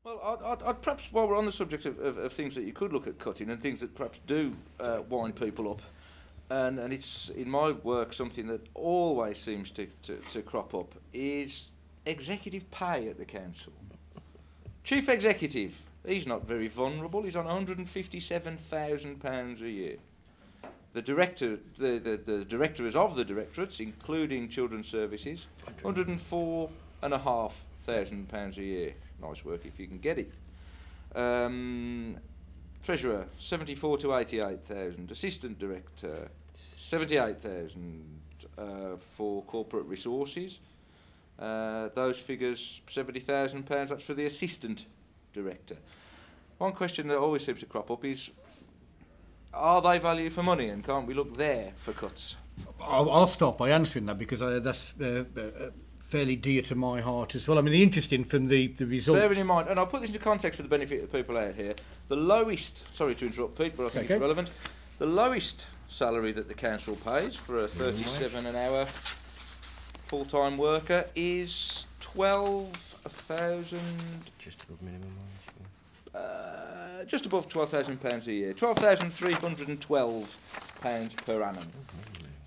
Well, I'd perhaps, while we're on the subject of things that you could look at cutting and things that perhaps do wind people up, and it's, in my work, something that always seems to crop up, is executive pay at the council. Chief executive, he's not very vulnerable, he's on £157,000 a year. The director, the directors of the directorates, including children's services, £104,500 a year. Nice work if you can get it. Treasurer, 74 to 88,000. Assistant director, 78,000 for corporate resources. Those figures, £70,000. That's for the assistant director. One question that always seems to crop up is: are they value for money, and can't we look there for cuts? I'll start by answering that, because that's fairly dear to my heart as well. I mean, the interesting from the results... Bearing in mind, and I'll put this into context for the benefit of the people out here, the lowest, sorry to interrupt Pete, but I think it's relevant, the lowest salary that the council pays for a 37 an hour full-time worker is 12,000... Just above minimum wage. Just above £12,000 a year, £12,312 per annum.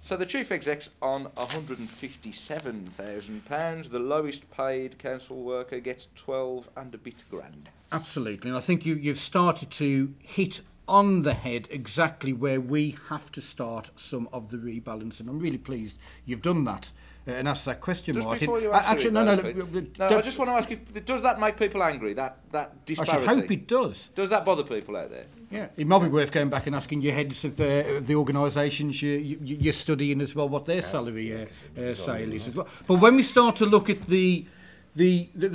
So the chief exec's on £157,000. The lowest paid council worker gets 12 and a bit grand. Absolutely, and I think you've started to hit on the head exactly where we have to start some of the rebalancing. I'm really pleased you've done that and asked that question, just Martin. Before you answer actually, it, no, I just want to ask you, does that make people angry, that disparity? I should hope it does. Does that bother people out there? Yeah, it might be worth going back and asking your heads of the organisations you're studying as well, what their salary sale is as well. But when we start to look at the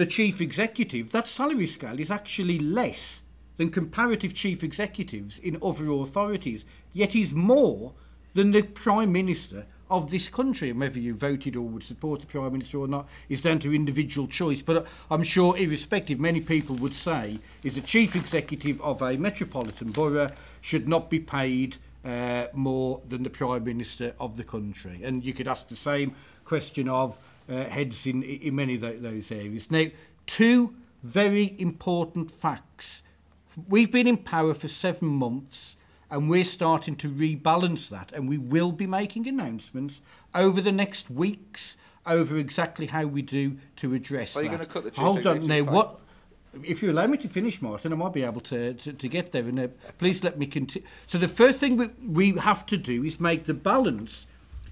chief executive, that salary scale is actually less than comparative chief executives in other authorities, yet is more than the Prime Minister of this country. And whether you voted or would support the Prime Minister or not is down to individual choice. But I'm sure, irrespective, many people would say is the chief executive of a metropolitan borough should not be paid more than the Prime Minister of the country. And you could ask the same question of heads in many of those areas. Now, two very important facts. We've been in power for 7 months, and we're starting to rebalance that, and we will be making announcements over the next weeks over exactly how we do to address that. Are you going to cut the chief Hold on, now, pay? what? If you allow me to finish, Martin, I might be able to get there, and please let me continue. So the first thing we have to do is make the balance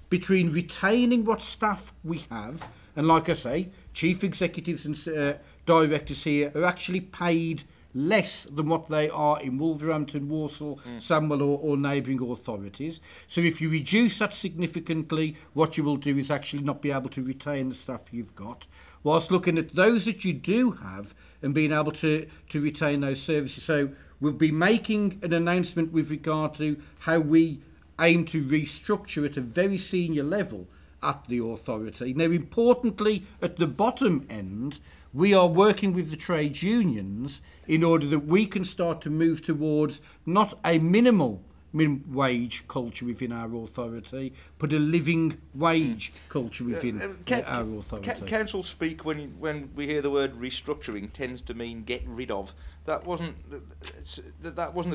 between retaining what staff we have, and like I say, chief executives and directors here are actually paid less than what they are in Wolverhampton, Walsall, Sandwell or neighbouring authorities. So if you reduce that significantly, what you will do is actually not be able to retain the staff you've got, whilst looking at those that you do have and being able to retain those services. So we'll be making an announcement with regard to how we aim to restructure at a very senior level at the authority. Now, importantly, at the bottom end, we are working with the trade unions in order that we can start to move towards not a minimum wage culture within our authority, but a living wage culture within our authority. Council speak, when we hear the word restructuring, tends to mean get rid of. That wasn't the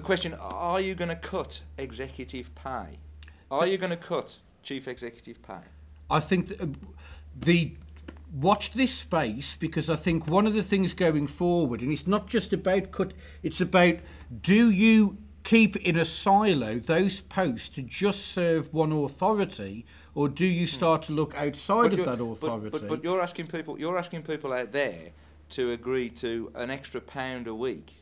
question. Are you going to cut executive pay? Are you going to cut chief executive pay? I think watch this space, because I think one of the things going forward, and it's not just about cut, it's about, do you keep in a silo those posts to just serve one authority, or do you start to look outside of that authority? But you're asking people out there to agree to an extra £1 a week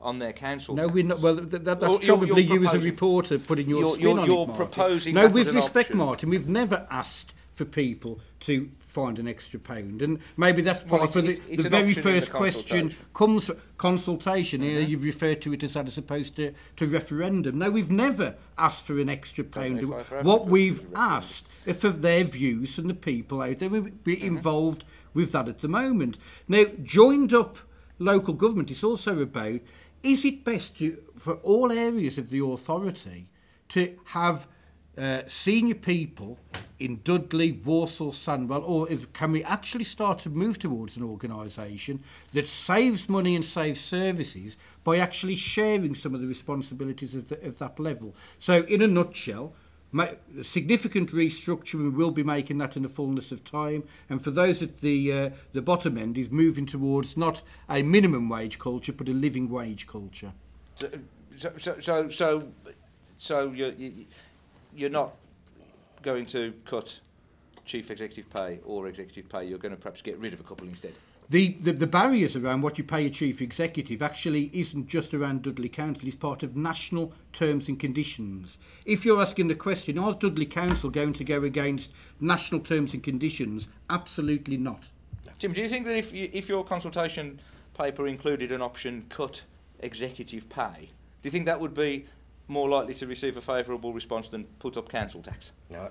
on their council tax. We're not. Well, that's probably you as a reporter putting your spin on it, Martin. Proposing no, that with as an respect, option. Martin, we've never asked for people to find an extra £1, and maybe that's part of the very first question comes from consultation. Here you've referred to it as that, as opposed to referendum. No, we've never asked for an extra £1. What we've asked is for their views and the people out there will be involved with that at the moment. Now, joined up local government is also about, is it best for all areas of the authority to have senior people in Dudley, Walsall, Sandwell, or can we actually start to move towards an organisation that saves money and saves services by actually sharing some of the responsibilities of that level? So, in a nutshell, significant restructuring, will be making that in the fullness of time, and for those at the bottom end is moving towards not a minimum wage culture but a living wage culture. So you're not going to cut chief executive pay or executive pay. You're going to perhaps get rid of a couple instead. The barriers around what you pay a chief executive actually isn't just around Dudley Council, it's part of national terms and conditions. If you're asking the question, are Dudley Council going to go against national terms and conditions? Absolutely not. Tim, do you think that if your consultation paper included an option cut executive pay, do you think that would be more likely to receive a favourable response than put up council tax? No,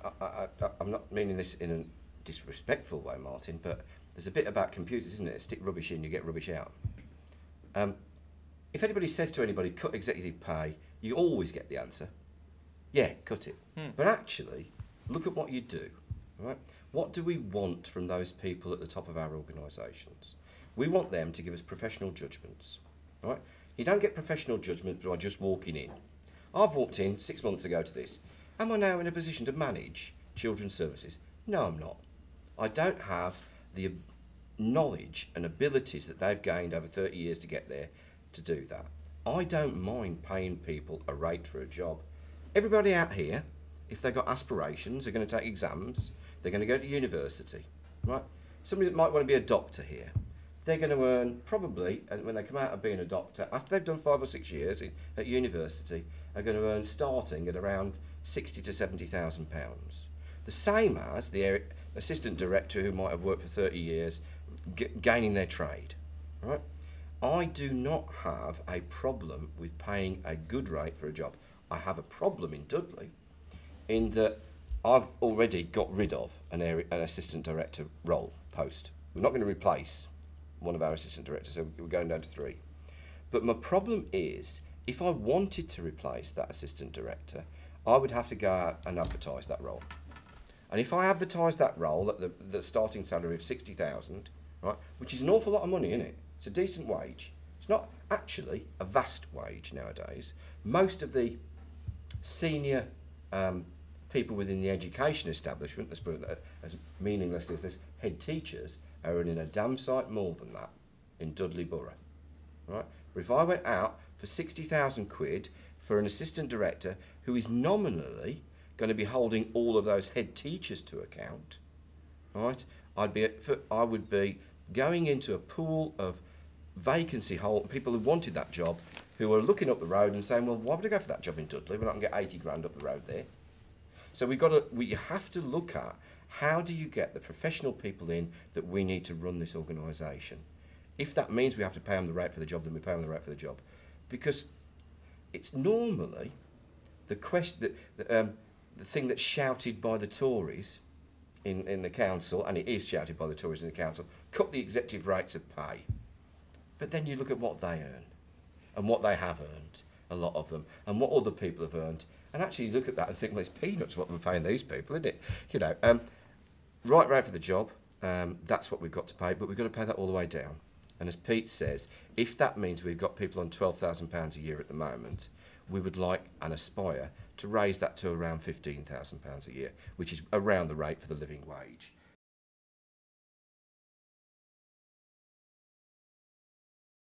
I'm not meaning this in a disrespectful way, Martin, but there's a bit about computers, isn't it? Stick rubbish in, you get rubbish out. If anybody says to anybody, cut executive pay, you always get the answer, yeah, cut it. But actually, look at what you do, right? What do we want from those people at the top of our organisations? We want them to give us professional judgments, right? You don't get professional judgment by just walking in. I've walked in 6 months ago to this. Am I now in a position to manage children's services? No, I'm not. I don't have the knowledge and abilities that they've gained over 30 years to get there to do that. I don't mind paying people a rate for a job. Everybody out here, if they've got aspirations, they're going to take exams, they're going to go to university, right? Somebody that might want to be a doctor here, they're going to earn probably, when they come out of being a doctor, after they've done 5 or 6 years at university, are going to earn starting at around £60,000 to £70,000. The same as the assistant director who might have worked for 30 years gaining their trade, right? I do not have a problem with paying a good rate for a job. I have a problem in Dudley in that I've already got rid of an assistant director role post. We're not going to replace one of our assistant directors, so we're going down to 3. But my problem is, if I wanted to replace that assistant director, I would have to go out and advertise that role. And if I advertise that role at the starting salary of 60,000, right, which is an awful lot of money, isn't it? It's a decent wage. It's not actually a vast wage nowadays. Most of the senior people within the education establishment, let's put it as meaningless as this, head teachers, are earning a damn sight more than that in Dudley Borough, right? But if I went out for 60,000 quid for an assistant director who is nominally going to be holding all of those head teachers to account, right? I would be going into a pool of vacancy people who wanted that job, who are looking up the road and saying, well, why would I go for that job in Dudley when I can get 80 grand up the road there? So we have to look at, how do you get the professional people in that we need to run this organisation? If that means we have to pay them the rate for the job, then we pay them the rate for the job. Because it's normally the thing that's shouted by the Tories in the council, and it is shouted by the Tories in the council, cut the executive rates of pay. But then you look at what they earn, and what they have earned, a lot of them, and what other people have earned. And actually you look at that and think, well, it's peanuts what we're paying these people, isn't it? You know, right rate for the job, that's what we've got to pay, but we've got to pay that all the way down. And as Pete says, if that means we've got people on £12,000 a year at the moment, we would like and aspire to raise that to around £15,000 a year, which is around the rate for the living wage.